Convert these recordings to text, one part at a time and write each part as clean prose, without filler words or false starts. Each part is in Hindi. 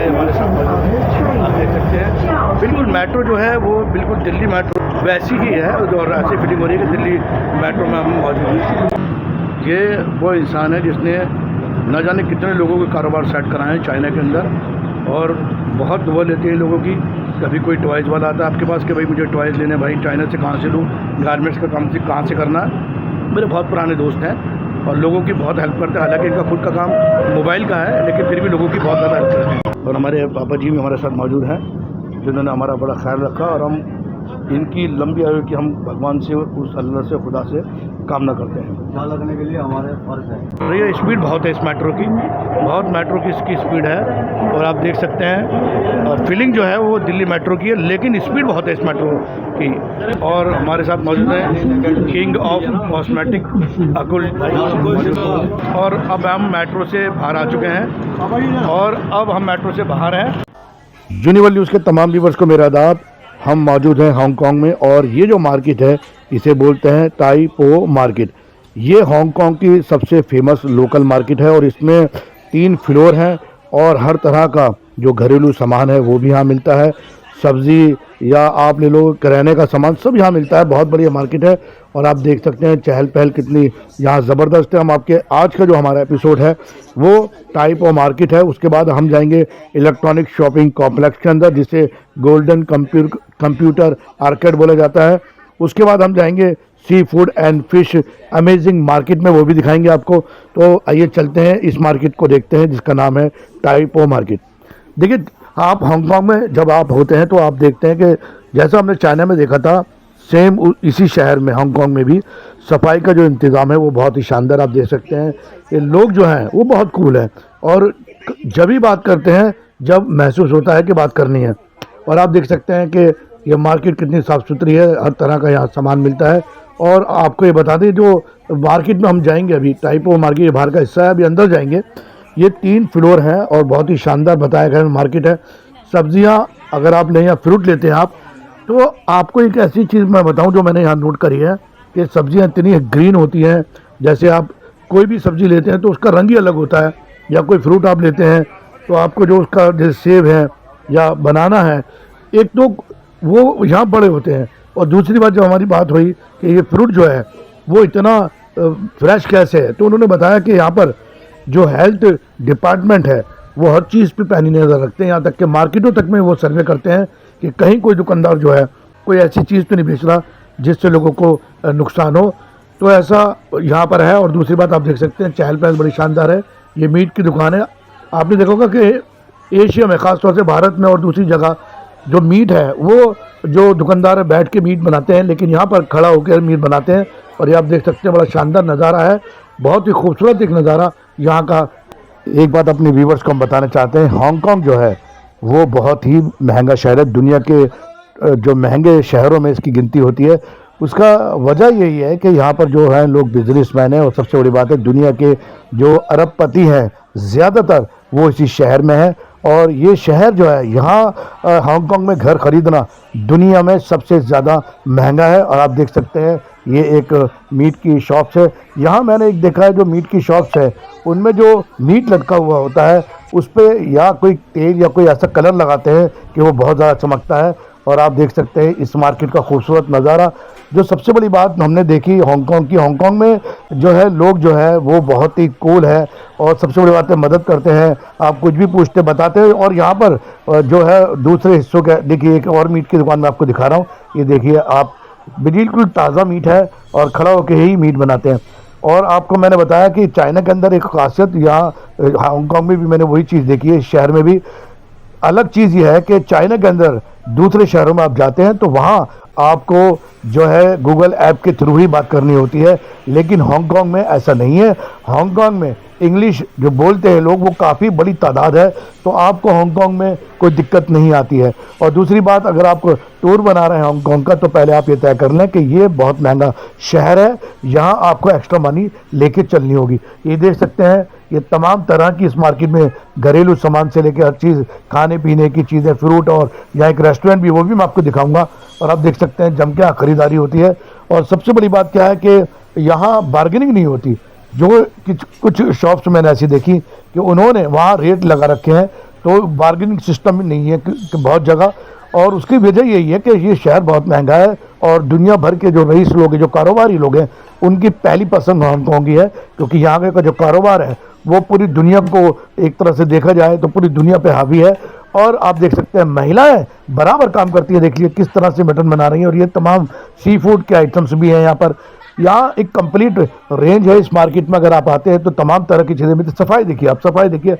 हमारे साथ मौजूद हैं, आप देख सकते हैं। बिल्कुल मेट्रो जो है वो बिल्कुल दिल्ली मेट्रो वैसी ही है और ऐसी फीलिंग हो रही है कि दिल्ली मेट्रो में हम मौजूद हैं। ये वो इंसान है जिसने न जाने कितने लोगों के कारोबार सेट कराए हैं चाइना के अंदर, और बहुत दुआ लेते हैं लोगों की। कभी कोई टॉयज़ वाला आता है आपके पास कि भाई मुझे टॉयज़ लेने, भाई चाइना से कहाँ से लूँ, गारमेंट्स का काम से कहाँ से करना है। मेरे बहुत पुराने दोस्त हैं और लोगों की बहुत हेल्प करते हैं। हालांकि इनका खुद का काम मोबाइल का है, लेकिन फिर भी लोगों की बहुत ज़्यादा हेल्प करते हैं। और हमारे पापा जी भी हमारे साथ मौजूद हैं जिन्होंने हमारा बड़ा ख्याल रखा, और हम इनकी लंबी आयु की हम भगवान से, उस अल्लाह से, खुदा से कामना करते हैं। ख्याल रखने के लिए हमारे फर्ज है। तो ये स्पीड बहुत है इस मेट्रो की, बहुत मेट्रो की इसकी स्पीड है, और आप देख सकते हैं। और फीलिंग जो है वो दिल्ली मेट्रो की है, लेकिन स्पीड बहुत है इस मेट्रो की। और हमारे साथ मौजूद है किंग ऑफ कॉस्मेटिक अकुल, और अब हम मेट्रो से बाहर आ चुके हैं, और अब हम मेट्रो से बाहर हैं। यूनिवर्सल न्यूज़ के तमाम व्यूअर्स को मेरा आदाब। हम मौजूद हैं हांगकांग में, और ये जो मार्केट है इसे बोलते हैं टाई पो मार्केट। ये हांगकांग की सबसे फेमस लोकल मार्केट है, और इसमें 3 फ्लोर हैं, और हर तरह का जो घरेलू सामान है वो भी यहाँ मिलता है। सब्ज़ी या आप ले लो किराने का सामान सब यहाँ मिलता है। बहुत बढ़िया मार्केट है, और आप देख सकते हैं चहल पहल कितनी यहाँ ज़बरदस्त है। हम आपके आज का जो हमारा एपिसोड है वो टाइप ऑफ मार्केट है। उसके बाद हम जाएंगे इलेक्ट्रॉनिक शॉपिंग कॉम्प्लेक्स के अंदर, जिसे गोल्डन कंप्यूटर आर्केड बोला जाता है। उसके बाद हम जाएंगे seafood and fish amazing market में, वो भी दिखाएंगे आपको। तो आइए चलते हैं इस मार्केट को देखते हैं जिसका नाम है टाइपो मार्केट। देखिए, आप हांगकांग में जब आप होते हैं तो आप देखते हैं कि जैसा हमने चाइना में देखा था, सेम इसी शहर में हांगकांग में भी सफाई का जो इंतज़ाम है वो बहुत ही शानदार आप देख सकते हैं। ये लोग जो हैं वो बहुत कूल हैं, और जब भी बात करते हैं जब महसूस होता है कि बात करनी है। और आप देख सकते हैं कि ये मार्केट कितनी साफ़ सुथरी है, हर तरह का यहाँ सामान मिलता है। और आपको ये बता दें, जो मार्केट में हम जाएंगे अभी, टाइपो मार्केट ये बाहर का हिस्सा है, अभी अंदर जाएंगे। ये 3 फ्लोर है और बहुत ही शानदार बताया गया मार्केट है। सब्जियां अगर आप लें या फ्रूट लेते हैं आप, तो आपको एक ऐसी चीज़ मैं बताऊं जो मैंने यहाँ नोट करी है कि सब्जियां इतनी ग्रीन होती हैं। जैसे आप कोई भी सब्ज़ी लेते हैं तो उसका रंग ही अलग होता है, या कोई फ्रूट आप लेते हैं तो आपको जो उसका जैसे सेब है या बनाना है, एक तो वो यहाँ बड़े होते हैं, और दूसरी बात जब हमारी बात हुई कि ये फ्रूट जो है वो इतना फ्रेश कैसे है, तो उन्होंने बताया कि यहाँ पर जो हेल्थ डिपार्टमेंट है वो हर चीज़ पे पैनी नज़र रखते हैं। यहाँ तक कि मार्केटों तक में वो सर्वे करते हैं कि कहीं कोई दुकानदार जो है कोई ऐसी चीज़ तो नहीं बेच रहा जिससे लोगों को नुकसान हो। तो ऐसा यहाँ पर है। और दूसरी बात आप देख सकते हैं चहल पहल बड़ी शानदार है। ये मीट की दुकान है। आपने देखा होगा कि एशिया में, ख़ासतौर से भारत में और दूसरी जगह, जो मीट है वो जो दुकानदार बैठ के मीट बनाते हैं, लेकिन यहाँ पर खड़ा होकर मीट बनाते हैं। और ये आप देख सकते हैं बड़ा शानदार नज़ारा है, बहुत ही खूबसूरत एक नज़ारा यहाँ का। एक बात अपने व्यूवर्स को हम बताना चाहते हैं, हांगकांग जो है वो बहुत ही महंगा शहर है। दुनिया के जो महंगे शहरों में इसकी गिनती होती है। उसका वजह यही है कि यहाँ पर जो है लोग बिजनेसमैन हैं, और सबसे बड़ी बात है दुनिया के जो अरबपति हैं ज़्यादातर वो इसी शहर में है। और ये शहर जो है यहाँ हांगकांग में घर ख़रीदना दुनिया में सबसे ज़्यादा महंगा है। और आप देख सकते हैं ये एक मीट की शॉप्स है। यहाँ मैंने एक देखा है, जो मीट की शॉप्स है उनमें जो मीट लटका हुआ होता है उस पर या कोई तेल या कोई ऐसा कलर लगाते हैं कि वो बहुत ज़्यादा चमकता है। और आप देख सकते हैं इस मार्केट का खूबसूरत नज़ारा। जो सबसे बड़ी बात हमने देखी हांगकांग की, हांगकांग में जो है लोग जो है वो बहुत ही कूल है, और सबसे बड़ी बात है मदद करते हैं, आप कुछ भी पूछते बताते हैं। और यहाँ पर जो है दूसरे हिस्सों के, देखिए एक और मीट की दुकान में आपको दिखा रहा हूँ, ये देखिए आप, बिल्कुल ताज़ा मीट है और खड़ा होकर ही मीट बनाते हैं। और आपको मैंने बताया कि चाइना के अंदर एक खासियत, यहाँ हांगकांग में भी मैंने वही चीज़ देखी है, इस शहर में भी अलग चीज़ ये है कि चाइना के अंदर दूसरे शहरों में आप जाते हैं तो वहाँ आपको जो है गूगल ऐप के थ्रू ही बात करनी होती है, लेकिन हांगकांग में ऐसा नहीं है। हांगकांग में इंग्लिश जो बोलते हैं लोग वो काफ़ी बड़ी तादाद है, तो आपको हांगकांग में कोई दिक्कत नहीं आती है। और दूसरी बात, अगर आप टूर बना रहे हैं हांगकांग का, तो पहले आप ये तय कर लें कि ये बहुत महंगा शहर है, यहाँ आपको एक्स्ट्रा मनी लेके चलनी होगी। ये देख सकते हैं ये तमाम तरह की इस मार्केट में घरेलू सामान से लेकर हर चीज़, खाने पीने की चीज़ें, फ्रूट, और यहाँ एक रेस्टोरेंट भी, वो भी मैं आपको दिखाऊंगा। और आप देख सकते हैं जम के ख़रीदारी होती है। और सबसे बड़ी बात क्या है कि यहाँ बार्गेनिंग नहीं होती। जो कुछ शॉप्स मैंने ऐसी देखी कि उन्होंने वहाँ रेट लगा रखे हैं तो बार्गेनिंग सिस्टम नहीं है कि बहुत जगह, और उसकी वजह यही है कि ये शहर बहुत महंगा है और दुनिया भर के जो रईस लोग हैं, जो कारोबारी लोग हैं, उनकी पहली पसंद हांगकांग ही है, क्योंकि यहाँ का जो कारोबार है वो पूरी दुनिया को एक तरह से देखा जाए तो पूरी दुनिया पे हावी है। और आप देख सकते हैं महिलाएं बराबर काम करती है, देखिए किस तरह से मटन बना रही हैं, और ये तमाम सी फूड के आइटम्स भी हैं यहाँ पर। यहाँ एक कंप्लीट रेंज है इस मार्केट में, अगर आप आते हैं तो तमाम तरह की चीज़ें मिलती। सफाई देखिए आप, सफाई देखिए,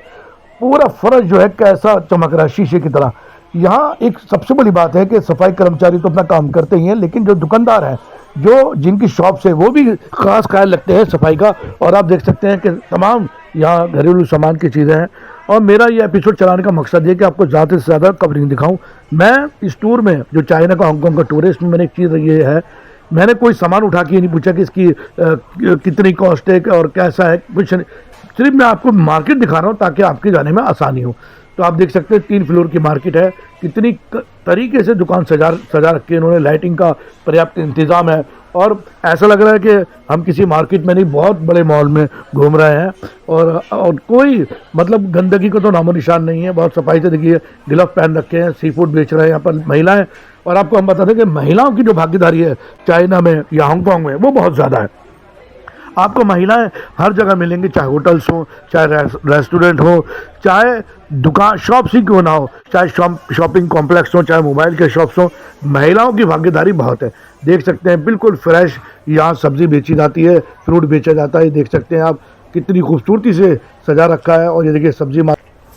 पूरा फर्श जो है कैसा चमक रहा है शीशे की तरह। यहाँ एक सबसे बड़ी बात है कि सफाई कर्मचारी तो अपना काम करते ही हैं, लेकिन जो दुकानदार हैं, जो जिनकी शॉप्स है, वो भी खास ख्याल रखते हैं सफाई का। और आप देख सकते हैं कि तमाम यहाँ घरेलू सामान की चीज़ें हैं। और मेरा ये एपिसोड चलाने का मकसद ये कि आपको ज़्यादा से ज़्यादा कवरिंग दिखाऊं। मैं इस टूर में जो चाइना का हांगकांग का टूर है, इसमें मैंने एक चीज़ ये है, मैंने कोई सामान उठा के नहीं पूछा कि इसकी कितनी कॉस्ट है और कैसा है, कुछ नहीं। सिर्फ मैं आपको मार्केट दिखा रहा हूँ ताकि आपके जाने में आसानी हो। तो आप देख सकते हैं 3 फ्लोर की मार्केट है, कितनी तरीके से दुकान सजा रखी है इन्होंने, लाइटिंग का पर्याप्त इंतज़ाम है, और ऐसा लग रहा है कि हम किसी मार्केट में नहीं, बहुत बड़े मॉल में घूम रहे हैं। और कोई मतलब गंदगी का तो नामो निशान नहीं है, बहुत सफाई से देखिए ग्लव पहन रखे हैं, सी फूड बेच रहे हैं यहाँ पर महिलाएं। और आपको हम बता दें कि महिलाओं की जो भागीदारी है चाइना में या हांगकांग में, वो बहुत ज़्यादा है। आपको महिलाएं हर जगह मिलेंगी, चाहे होटल्स हो, चाहे रेस्टोरेंट हो, चाहे दुकान शॉप्स ही क्यों ना हो, चाहे शॉपिंग कॉम्प्लेक्स हो, चाहे मोबाइल के शॉप्स हो, महिलाओं की भागीदारी बहुत है। देख सकते हैं बिल्कुल फ्रेश यहाँ सब्ज़ी बेची जाती है, फ्रूट बेचा जाता है। देख सकते हैं आप कितनी खूबसूरती से सजा रखा है। और ये देखिए सब्जी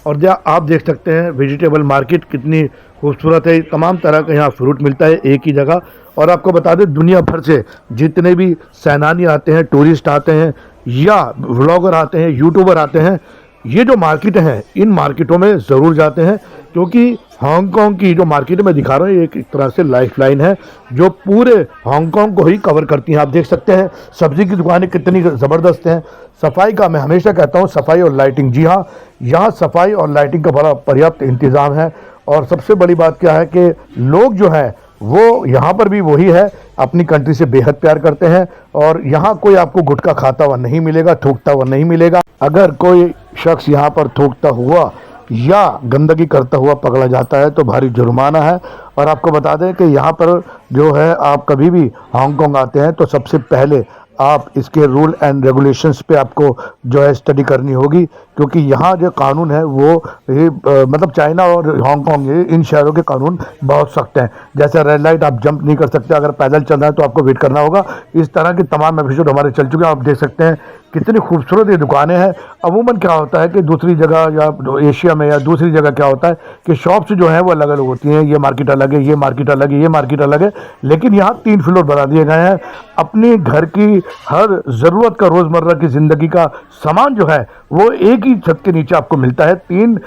और जहाँ आप देख सकते हैं वेजिटेबल मार्केट कितनी खूबसूरत है, तमाम तरह का यहाँ फ्रूट मिलता है एक ही जगह। और आपको बता दें दुनिया भर से जितने भी सैलानी आते हैं, टूरिस्ट आते हैं, या व्लॉगर आते हैं, यूट्यूबर आते हैं, ये जो मार्केट हैं इन मार्केटों में ज़रूर जाते हैं, क्योंकि हांगकांग की जो मार्केट में दिखा रहा हूँ एक तरह से लाइफलाइन है जो पूरे हांगकांग को ही कवर करती हैं। आप देख सकते हैं सब्जी की दुकानें कितनी ज़बरदस्त हैं। सफाई का मैं हमेशा कहता हूँ, सफाई और लाइटिंग, जी हाँ, यहाँ सफाई और लाइटिंग का बड़ा पर्याप्त इंतज़ाम है। और सबसे बड़ी बात क्या है कि लोग जो हैं वो यहाँ पर भी वही है, अपनी कंट्री से बेहद प्यार करते हैं। और यहाँ कोई आपको गुटखा खाता हुआ नहीं मिलेगा, थूकता हुआ नहीं मिलेगा। अगर कोई शख्स यहाँ पर थूकता हुआ या गंदगी करता हुआ पकड़ा जाता है तो भारी जुर्माना है। और आपको बता दें कि यहाँ पर जो है, आप कभी भी हांगकांग आते हैं तो सबसे पहले आप इसके रूल एंड रेगुलेशंस पे आपको जो है स्टडी करनी होगी, क्योंकि यहाँ जो कानून है वो मतलब चाइना और हांगकांग इन शहरों के कानून बहुत सख्त हैं। जैसे रेड लाइट आप जंप नहीं कर सकते, अगर पैदल चलना है तो आपको वेट करना होगा। इस तरह के तमाम एपिसोड हमारे चल चुके हैं। आप देख सकते हैं कितनी खूबसूरत ये दुकानें हैं। अमूमन क्या होता है कि दूसरी जगह या एशिया में या दूसरी जगह क्या होता है कि शॉप्स जो हैं वो अलग अलग होती हैं, ये मार्केट अलग है, ये मार्केट अलग है, ये मार्केट अलग है। लेकिन यहाँ 3 फ्लोर बना दिए गए हैं। अपने घर की हर ज़रूरत का, रोज़मर्रा की ज़िंदगी का सामान जो है वो एक ही छत के नीचे आपको मिलता है। 3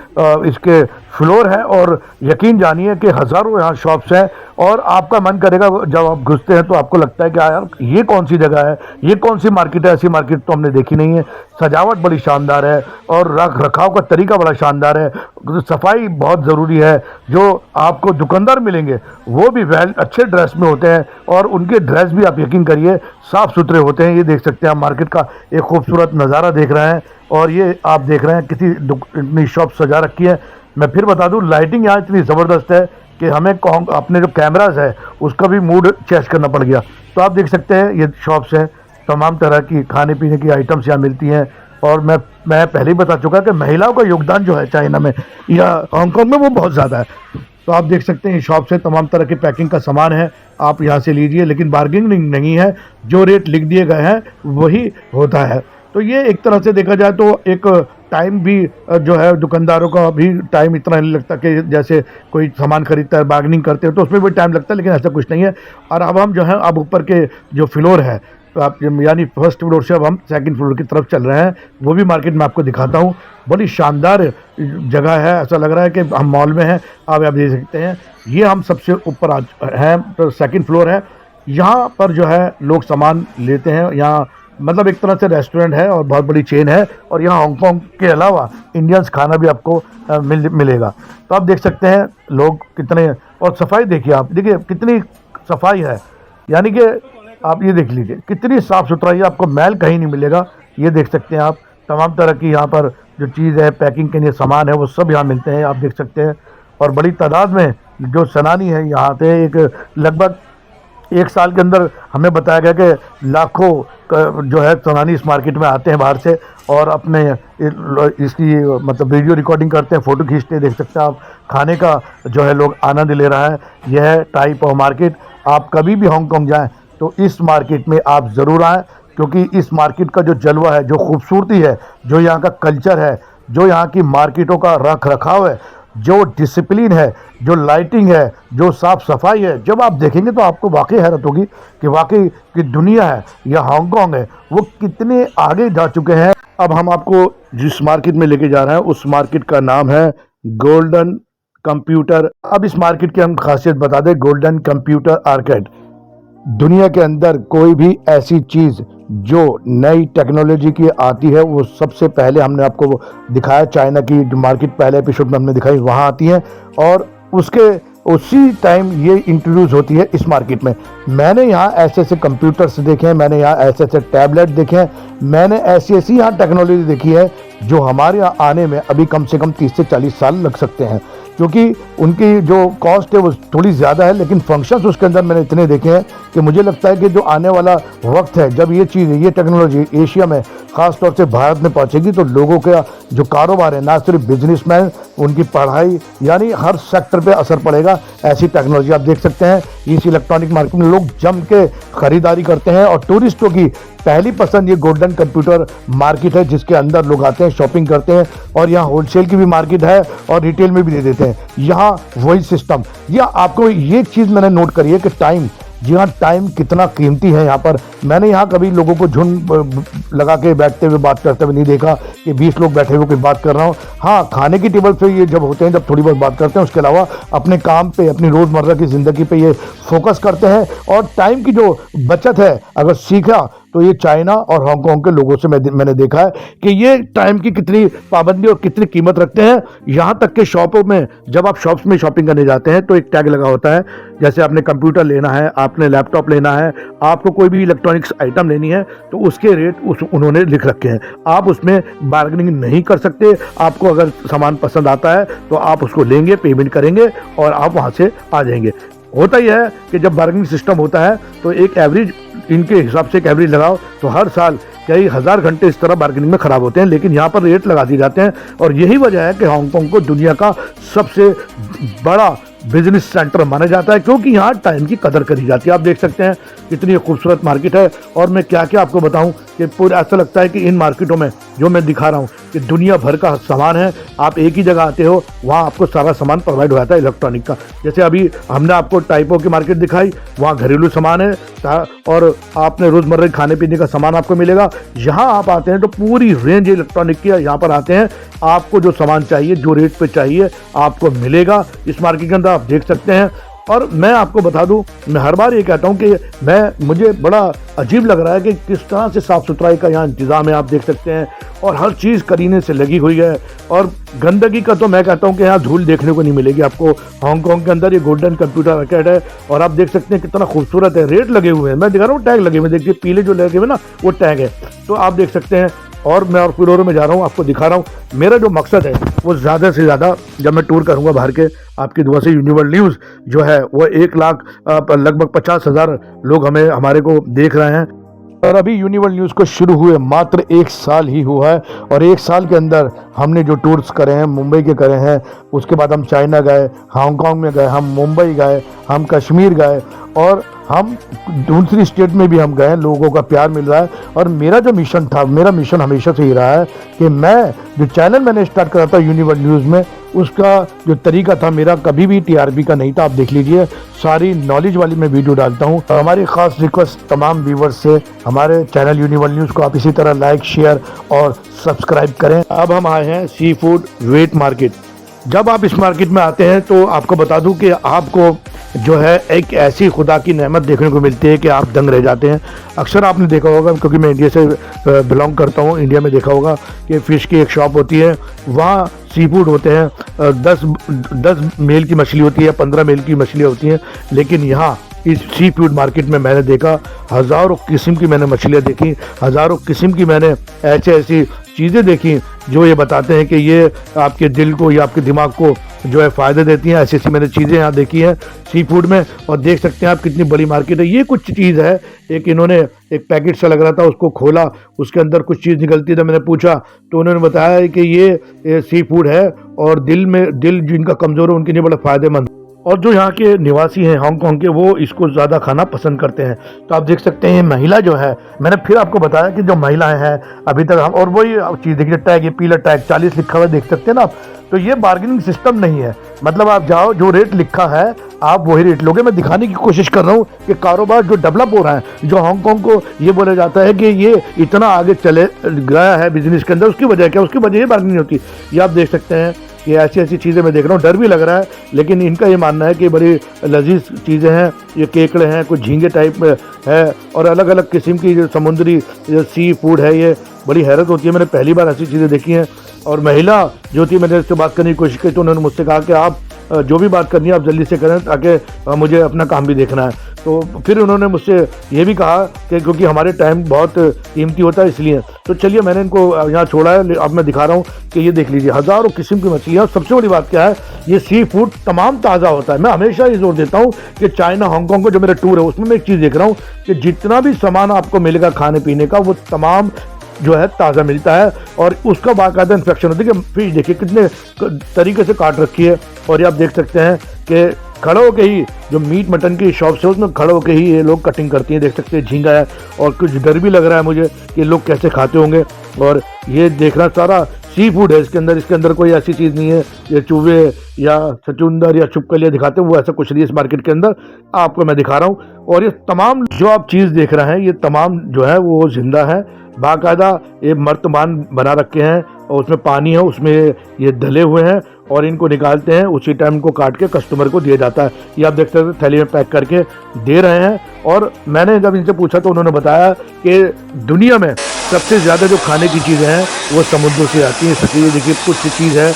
इसके फ्लोर है, और यकीन जानिए कि हज़ारों यहाँ शॉप्स हैं। और आपका मन करेगा जब आप घुसते हैं तो आपको लगता है कि यार ये कौन सी जगह है, ये कौन सी मार्केट है, ऐसी मार्केट तो हमने देखी नहीं है। सजावट बड़ी शानदार है और रख रखाव का तरीका बड़ा शानदार है। सफाई बहुत ज़रूरी है। जो आपको दुकानदार मिलेंगे वो भी अच्छे ड्रेस में होते हैं, और उनके ड्रेस भी आप यकीन करिए साफ़ सुथरे होते हैं। ये देख सकते हैं आप मार्केट का एक खूबसूरत नज़ारा देख रहे हैं। और ये आप देख रहे हैं इतनी शॉप सजा रखी है। मैं फिर बता दूं लाइटिंग यहाँ इतनी ज़बरदस्त है कि हमें अपने जो कैमराज है उसका भी मूड चेंज करना पड़ गया। तो आप देख सकते हैं ये शॉप्स हैं, तमाम तरह की खाने पीने की आइटम्स यहाँ मिलती हैं। और मैं पहले ही बता चुका कि महिलाओं का योगदान जो है चाइना में या हांगकांग में वो बहुत ज़्यादा है। तो आप देख सकते हैं शॉप से तमाम तरह की पैकिंग का सामान है, आप यहाँ से लीजिए, लेकिन बार्गेनिंग नहीं है, जो रेट लिख दिए गए हैं वही होता है। तो ये एक तरह से देखा जाए तो एक टाइम भी जो है दुकानदारों का भी टाइम इतना नहीं लगता कि जैसे कोई सामान खरीदता है बार्गेनिंग करते हैं तो उसमें भी टाइम लगता है, लेकिन ऐसा कुछ नहीं है। और अब हम जो है अब ऊपर के जो फ्लोर है, तो आप यानी फर्स्ट फ्लोर से अब हम सेकंड फ्लोर की तरफ चल रहे हैं, वो भी मार्केट में आपको दिखाता हूँ। बड़ी शानदार जगह है, ऐसा लग रहा है कि हम मॉल में हैं। आप देख सकते हैं ये हम सबसे ऊपर हैं, तो सेकंड फ्लोर है। यहाँ पर जो है लोग सामान लेते हैं, यहाँ मतलब एक तरह से रेस्टोरेंट है और बहुत बड़ी चेन है। और यहाँ हांगकांग के अलावा इंडियंस खाना भी आपको मिलेगा। तो आप देख सकते हैं लोग कितने, और सफाई देखिए, आप देखिए कितनी सफाई है, यानी कि आप ये देख लीजिए कितनी साफ़ सुथराई है, आपको मैल कहीं नहीं मिलेगा। ये देख सकते हैं आप तमाम तरह की यहाँ पर जो चीज़ है, पैकिंग के लिए सामान है, वो सब यहाँ मिलते हैं, आप देख सकते हैं। और बड़ी तादाद में जो सैलानी है यहाँ पे, एक लगभग एक साल के अंदर हमें बताया गया कि लाखों जो है सैलानी इस मार्केट में आते हैं बाहर से, और अपने इसकी मतलब वीडियो रिकॉर्डिंग करते हैं, फ़ोटो खींचते हैं। देख सकते हैं आप, खाने का जो है लोग आनंद ले रहा है। यह है टाइप ऑफ मार्केट। आप कभी भी हांगकांग जाएं तो इस मार्केट में आप ज़रूर आएँ, क्योंकि इस मार्केट का जो जलवा है, जो खूबसूरती है, जो यहाँ का कल्चर है, जो यहाँ की मार्केटों का रख रखाव है, जो डिसिप्लिन है, जो लाइटिंग है, जो साफ़ सफाई है, जब आप देखेंगे तो आपको वाकई हैरत होगी कि वाकई की दुनिया है या हांगकांग है वो कितने आगे जा चुके हैं। अब हम आपको जिस मार्केट में लेके जा रहे हैं उस मार्केट का नाम है गोल्डन कंप्यूटर। अब इस मार्केट की हम खासियत बता दें, गोल्डन कंप्यूटर आर्केड। दुनिया के अंदर कोई भी ऐसी चीज़ जो नई टेक्नोलॉजी की आती है वो सबसे पहले हमने आपको दिखाया, चाइना की जो मार्केट पहले एपिसोड में हमने दिखाई, वहाँ आती है और उसके उसी टाइम ये इंट्रोड्यूस होती है इस मार्केट में। मैंने यहाँ ऐसे ऐसे कंप्यूटर्स देखे हैं, मैंने यहाँ ऐसे ऐसे टैबलेट देखे हैं, मैंने ऐसी ऐसी यहाँ टेक्नोलॉजी देखी है जो हमारे यहाँ आने में अभी कम से कम 30 से 40 साल लग सकते हैं, क्योंकि उनकी जो कॉस्ट है वो थोड़ी ज़्यादा है, लेकिन फंक्शंस उसके अंदर मैंने इतने देखे हैं कि मुझे लगता है कि जो आने वाला वक्त है जब ये चीज़, ये टेक्नोलॉजी एशिया में ख़ास तौर से भारत में पहुंचेगी तो लोगों का जो कारोबार है, ना सिर्फ बिजनेसमैन, उनकी पढ़ाई, यानी हर सेक्टर पे असर पड़ेगा। ऐसी टेक्नोलॉजी आप देख सकते हैं इस इलेक्ट्रॉनिक मार्केट में लोग जम के खरीदारी करते हैं, और टूरिस्टों की पहली पसंद ये गोल्डन कंप्यूटर मार्केट है, जिसके अंदर लोग आते हैं, शॉपिंग करते हैं, और यहाँ होलसेल की भी मार्केट है और रिटेल में भी दे देते हैं। यहाँ वही सिस्टम। यहाँ आपको ये चीज़ मैंने नोट करी है कि टाइम, जी हाँ, टाइम कितना कीमती है यहाँ पर। मैंने यहाँ कभी लोगों को झुंड लगा के बैठते हुए बात करते हुए नहीं देखा कि 20 लोग बैठे हुए कोई बात कर रहा हूँ। हाँ, खाने की टेबल पे ये जब होते हैं, जब थोड़ी बहुत बात करते हैं, उसके अलावा अपने काम पे, अपनी रोज़मर्रा की ज़िंदगी पे ये फोकस करते हैं। और टाइम की जो बचत है अगर सीखा तो ये चाइना और हांगकांग के लोगों से मैंने देखा है कि ये टाइम की कितनी पाबंदी और कितनी कीमत रखते हैं। यहाँ तक के शॉपों में, जब आप शॉप्स में शॉपिंग करने जाते हैं तो एक टैग लगा होता है, जैसे आपने कंप्यूटर लेना है, आपने लैपटॉप लेना है, आपको कोई भी इलेक्ट्रॉनिक्स आइटम लेनी है तो उसके रेट उन्होंने लिख रखे हैं। आप उसमें बार्गेनिंग नहीं कर सकते। आपको अगर सामान पसंद आता है तो आप उसको लेंगे, पेमेंट करेंगे और आप वहाँ से आ जाएंगे। होता ही है कि जब बार्गेनिंग सिस्टम होता है तो एक एवरेज, इनके हिसाब से एक एवरेज लगाओ तो हर साल कई हज़ार घंटे इस तरह बार्गेनिंग में ख़राब होते हैं, लेकिन यहाँ पर रेट लगा दिए जाते हैं। और यही वजह है कि हांगकांग को दुनिया का सबसे बड़ा बिजनेस सेंटर माना जाता है, क्योंकि यहाँ टाइम की कदर करी जाती है। आप देख सकते हैं कितनी खूबसूरत मार्केट है, और मैं क्या क्या आपको बताऊं कि पूरा ऐसा लगता है कि इन मार्केटों में जो मैं दिखा रहा हूँ कि दुनिया भर का सामान है। आप एक ही जगह आते हो, वहाँ आपको सारा सामान प्रोवाइड हो जाता है इलेक्ट्रॉनिक का। जैसे अभी हमने आपको टाइपों की मार्केट दिखाई, वहाँ घरेलू सामान है और आपने रोज़मर्रा खाने पीने का सामान आपको मिलेगा। यहाँ आप आते हैं तो पूरी रेंज इलेक्ट्रॉनिक की यहाँ पर आते हैं, आपको जो सामान चाहिए, जो रेट पे चाहिए, आपको मिलेगा इस मार्केट के अंदर, आप देख सकते हैं। और मैं आपको बता दूं, मैं हर बार ये कहता हूं कि मुझे बड़ा अजीब लग रहा है कि किस तरह से साफ़ सुथराई का यहाँ इंतज़ाम है, आप देख सकते हैं, और हर चीज़ करीने से लगी हुई है। और गंदगी का तो मैं कहता हूं कि यहाँ धूल देखने को नहीं मिलेगी आपको। हांगकांग के अंदर ये गोल्डन कंप्यूटर आर्केड है, और आप देख सकते हैं कितना खूबसूरत है। रेट लगे हुए हैं, मैं दिखा रहा हूँ, टैग लगे हुए, देखिए पीले जो लगे हुए ना वो टैग है, तो आप देख सकते हैं। और मैं और फ्लोरों में जा रहा हूँ, आपको दिखा रहा हूँ। मेरा जो मकसद है वो ज़्यादा से ज़्यादा, जब मैं टूर करूँगा बाहर के, आपकी दुआ से यूनिवर्ल्ड न्यूज़ जो है वो 1 लाख लगभग 50,000 लोग हमारे को देख रहे हैं। और अभी यूनिवर्ल्ड न्यूज़ को शुरू हुए मात्र 1 साल ही हुआ है, और 1 साल के अंदर हमने जो टूर्स करे हैं, मुंबई के करे हैं, उसके बाद हम चाइना गए, हांगकांग में गए, हम मुंबई गए, हम कश्मीर गए, और हम दूसरी स्टेट में भी हम गए। लोगों का प्यार मिल रहा है। और मेरा जो मिशन था, मेरा मिशन हमेशा से ही रहा है कि मैं जो चैनल मैंने स्टार्ट करा था यूनिवर्ल्ड न्यूज़ में, उसका जो तरीका था मेरा कभी भी टीआरपी का नहीं था। आप देख लीजिए, सारी नॉलेज वाली मैं वीडियो डालता हूँ। हमारी खास रिक्वेस्ट तमाम व्यूवर्स से, हमारे चैनल यूनिवर्ल्ड न्यूज़ को आप इसी तरह लाइक, शेयर और सब्सक्राइब करें। अब हम आए हैं सी फूड वेट मार्केट। जब आप इस मार्केट में आते हैं तो आपको बता दूं कि आपको जो है एक ऐसी खुदा की नेमत देखने को मिलती है कि आप दंग रह जाते हैं। अक्सर आपने देखा होगा, क्योंकि मैं इंडिया से बिलोंग करता हूँ, इंडिया में देखा होगा कि फ़िश की एक शॉप होती है, वहाँ सी फूड होते हैं, 10 मेल की मछली होती है, 15 मेल की मछलियाँ होती हैं, लेकिन यहाँ इस सी फूड मार्केट में मैंने देखा, हज़ारों किस्म की मैंने मछलियाँ देखी, हज़ारों किस्म की मैंने ऐसी चीज़ें देखी जो ये बताते हैं कि ये आपके दिल को या आपके दिमाग को जो है फ़ायदे देती हैं। ऐसी मैंने चीज़ें यहाँ देखी हैं सी फूड में। और देख सकते हैं आप कितनी बड़ी मार्केट है। ये कुछ चीज़ है, एक इन्होंने एक पैकेट सा लग रहा था, उसको खोला, उसके अंदर कुछ चीज़ निकलती था। मैंने पूछा तो उन्होंने बताया कि ये सी फूड है और दिल जिनका कमज़ोर है उनके लिए बड़ा फ़ायदेमंद। और जो यहाँ के निवासी हैं हांगकांग के, वो इसको ज़्यादा खाना पसंद करते हैं। तो आप देख सकते हैं ये महिला जो है, मैंने फिर आपको बताया कि जो महिलाएं हैं अभी तक हम, और वही चीज़ देखिए टैग, ये पीला टैग 40 लिखा हुआ देख सकते हैं ना आप। तो ये बार्गेनिंग सिस्टम नहीं है, मतलब आप जाओ जो रेट लिखा है आप वही रेट लोगे। मैं दिखाने की कोशिश कर रहा हूँ कि कारोबार जो डेवलप हो रहा है, जो हांगकांग को ये बोला जाता है कि ये इतना आगे चले गया है बिजनेस के अंदर, उसकी वजह क्या, उसकी वजह ये बार्गेनिंग होती है। ये आप देख सकते हैं कि ऐसी चीज़ें मैं देख रहा हूँ, डर भी लग रहा है, लेकिन इनका ये मानना है कि बड़ी लजीज चीज़ें हैं। ये केकड़े हैं, कुछ झींगे टाइप में है, और अलग अलग किस्म की जो समुद्री सी फूड है, ये बड़ी हैरत होती है। मैंने पहली बार ऐसी चीज़ें देखी हैं। और महिला जो थी, मैंने इससे बात करने की कोशिश की तो उन्होंने मुझसे कहा कि आप जो भी बात करनी है आप जल्दी से करें ताकि मुझे अपना काम भी देखना है। तो फिर उन्होंने मुझसे ये भी कहा कि क्योंकि हमारे टाइम बहुत कीमती होता है इसलिए। तो चलिए मैंने इनको यहाँ छोड़ा है, अब मैं दिखा रहा हूँ कि ये देख लीजिए हज़ारों किस्म की मछलियाँ। सबसे बड़ी बात क्या है, ये सी फूड तमाम ताज़ा होता है। मैं हमेशा ये जोर देता हूँ कि चाइना हांगकांग का जो मेरा टूर है उसमें मैं एक चीज़ देख रहा हूँ कि जितना भी सामान आपको मिलेगा खाने पीने का वो तमाम जो है ताज़ा मिलता है, और उसका बाकायदा इंस्पेक्शन होती है कि फिश देखिए कितने तरीके से काट रखी है। और ये आप देख सकते हैं कि खड़े होके ही जो मीट मटन की शॉप है उसमें खड़े होके ही ये लोग कटिंग करती हैं। देख सकते हैं झींगा है, और कुछ डर भी लग रहा है मुझे कि लोग कैसे खाते होंगे। और ये देखना सारा सी फूड है, इसके अंदर कोई ऐसी चीज़ नहीं है ये चूहे या चचुंदर या छुपकलियाँ दिखाते हैं, वो ऐसा कुछ नहीं है। इस मार्केट के अंदर आपको मैं दिखा रहा हूँ। और ये तमाम जो आप चीज़ देख रहे हैं ये तमाम जो है वो जिंदा है, बाकायदा ये मर्तबान बना रखे हैं, और उसमें पानी है, उसमें ये डले हुए हैं, और इनको निकालते हैं, उसी टाइम को काट के कस्टमर को दिया जाता है। ये आप देख सकते हैं थैली में पैक करके दे रहे हैं। और मैंने जब इनसे पूछा तो उन्होंने बताया कि दुनिया में सबसे ज़्यादा जो खाने की चीज़ें हैं वो समुद्रों से आती हैं। सकी देखिए कुछ चीज़ है,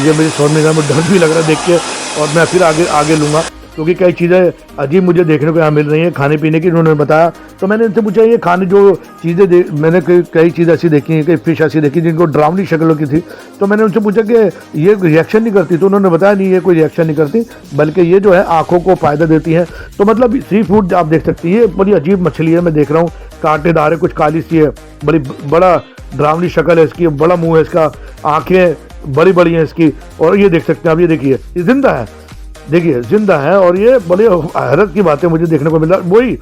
ये मेरी समझ में डर भी लग रहा है देख के, और मैं फिर आगे लूँगा क्योंकि कई चीज़ें अजीब मुझे देखने को यहाँ मिल रही हैं खाने पीने की। उन्होंने बताया तो मैंने इनसे पूछा ये खाने जो चीज़ें मैंने कई चीज़ ऐसी देखी हैं, कई फिश ऐसी देखी जिनको ड्रावनी शक्लों की थी। तो मैंने उनसे पूछा कि ये रिएक्शन नहीं करती, तो उन्होंने बताया नहीं ये कोई रिएक्शन नहीं करती, बल्कि ये जो है आँखों को फ़ायदा देती हैं। तो मतलब सी फूड आप देख सकती है, बड़ी अजीब मछली है, मैं देख रहा हूँ कांटेदार है, कुछ काली सी है, बड़ा ड्रावनी शक्ल है इसकी, बड़ा मुँह है इसका, आँखें बड़ी बड़ी हैं इसकी। और ये देख सकते हैं आप, ये देखिए ये जिंदा है, देखिए जिंदा है। और ये बड़ी हैरत की बातें मुझे देखने को मिला। वही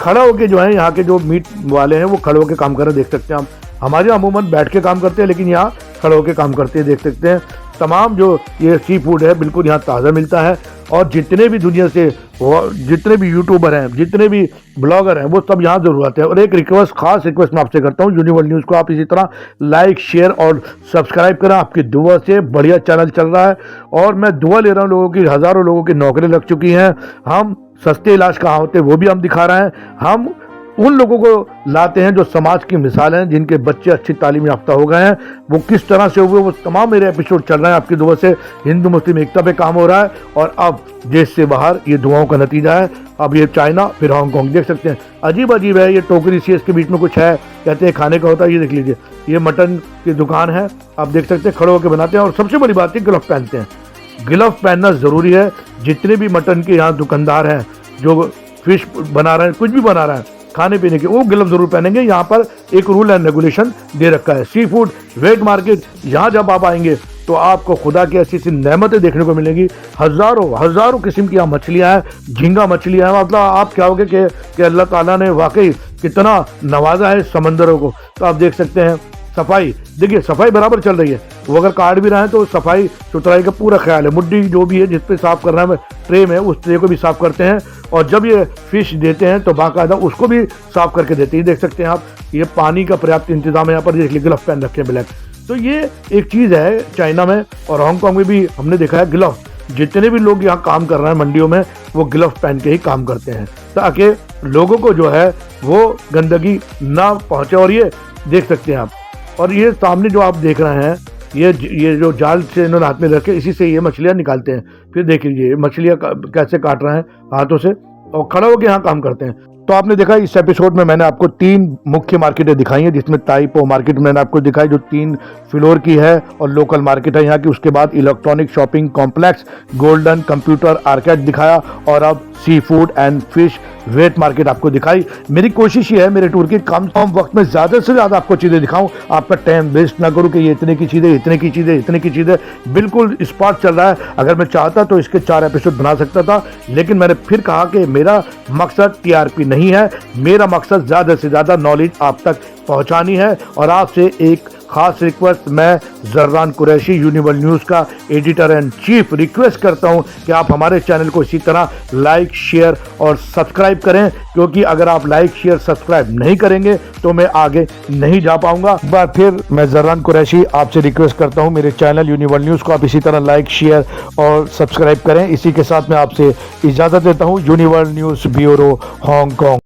खड़ा होके जो है यहाँ के जो मीट वाले हैं वो खड़े होके काम कर रहे हैं, देख सकते हैं हम। हमारे अमूमन बैठ के काम करते हैं, लेकिन यहाँ खड़े होके काम करते हैं, देख सकते हैं। तमाम जो ये सी फूड है बिल्कुल यहाँ ताज़ा मिलता है। और जितने भी दुनिया से जितने भी यूट्यूबर हैं, जितने भी ब्लॉगर हैं, वो सब यहाँ ज़रूर आते हैं। और एक खास रिक्वेस्ट मैं आपसे करता हूँ, यूनिवर्ल्ड न्यूज़ को आप इसी तरह लाइक शेयर और सब्सक्राइब करें। आपकी दुआ से बढ़िया चैनल चल रहा है, और मैं दुआ ले रहा हूँ लोगों की, हज़ारों लोगों की नौकरी लग चुकी हैं। हम सस्ते इलाज कहाँ होते हैं वो भी हम दिखा रहे हैं। हम उन लोगों को लाते हैं जो समाज की मिसाल हैं, जिनके बच्चे अच्छी तालीम याफ्ता हो गए हैं, वो किस तरह से हुए, वो तमाम मेरे एपिसोड चल रहे हैं। आपकी दुआ से हिंदू मुस्लिम एकता पे काम हो रहा है, और अब देश से बाहर ये दुआओं का नतीजा है। अब ये चाइना फिर हांगकांग, देख सकते हैं अजीब है। ये टोकरी सी इसके बीच में कुछ है, कहते हैं खाने का होता है। ये देख लीजिए, ये मटन की दुकान है, आप देख सकते हैं खड़े होकर बनाते हैं। और सबसे बड़ी बात है ग्लव पहनते हैं, ग्लव पहनना ज़रूरी है। जितने भी मटन के यहाँ दुकानदार हैं जो फिश बना रहे हैं, कुछ भी बना रहे हैं खाने पीने के, वो ग्लव जरूर पहनेंगे। यहाँ पर एक रूल एंड रेगुलेशन दे रखा है। सी फूड वेट मार्केट, यहाँ जब आप आएंगे तो आपको खुदा की ऐसी सी नेमतें देखने को मिलेंगी। हज़ारों किस्म की यहाँ मछलियाँ हैं, झींगा मछलियाँ हैं। मतलब आप क्या होगे कि अल्लाह ताला ने वाकई कितना नवाजा है समंदरों को। तो आप देख सकते हैं सफाई, देखिए सफाई बराबर चल रही है। वो अगर काट भी रहे हैं तो सफाई सुथराई का पूरा ख्याल है। मुड्डी जो भी है जिस पे साफ़ करना है ट्रे में, उस ट्रे को भी साफ़ करते हैं। और जब ये फिश देते हैं तो बाकायदा उसको भी साफ़ करके देते हैं। देख सकते हैं आप, ये पानी का पर्याप्त इंतजाम है यहाँ पर। देख लीजिए ग्लव पहन रखे हैं ब्लैक। तो ये एक चीज़ है चाइना में, और हांगकांग में भी हमने देखा है ग्लव। जितने भी लोग यहाँ काम कर रहे हैं मंडियों में, वो ग्लव पहन के ही काम करते हैं ताकि लोगों को जो है वो गंदगी ना पहुँचे। और ये देख सकते हैं आप, और ये सामने जो आप देख रहे हैं, ये जो जाल से इन्होंने हाथ में रखे, इसी से ये मछलियाँ निकालते हैं। फिर देख लीजिए मछलियाँ कैसे काट रहे हैं हाथों से, और खड़ा होकर यहाँ काम करते हैं। तो आपने देखा इस एपिसोड में मैंने आपको 3 मुख्य मार्केटें दिखाई हैं, जिसमें ताइपो मार्केट मैंने आपको दिखाई जो 3 फ्लोर की है और लोकल मार्केट है यहाँ की। उसके बाद electronic shopping complex, golden computer arcade दिखाया और अब seafood and fish wet market आपको दिखाई। मेरी कोशिश ये है मेरे टूर की कम वक्त में ज़्यादा से ज़्यादा आपको चीज़ें दिखाऊं, आपका टाइम वेस्ट ना करूं कि ये इतने की चीज़ें, इतने की चीज़ें, इतने की चीज़ें। बिल्कुल स्पॉट चल रहा है। अगर मैं चाहता तो इसके 4 एपिसोड बना सकता था, लेकिन मैंने फिर कहा कि मेरा मकसद टीआरपी नहीं है, मेरा मकसद ज़्यादा से ज़्यादा नॉलेज आप तक पहुँचानी है। और आपसे एक खास रिक्वेस्ट, मैं जर्रान कुरैशी यूनिवर्सल न्यूज़ का एडिटर एंड चीफ रिक्वेस्ट करता हूं कि आप हमारे चैनल को इसी तरह लाइक, शेयर और सब्सक्राइब करें, क्योंकि अगर आप लाइक, शेयर, सब्सक्राइब नहीं करेंगे तो मैं आगे नहीं जा पाऊंगा। एक बार फिर मैं जर्रान कुरैशी आपसे रिक्वेस्ट करता हूं, मेरे चैनल यूनिवर्सल न्यूज़ को आप इसी तरह लाइक, शेयर और सब्सक्राइब करें। इसी के साथ मैं आपसे इजाज़त देता हूँ। Universal news bureau, Hong Kong.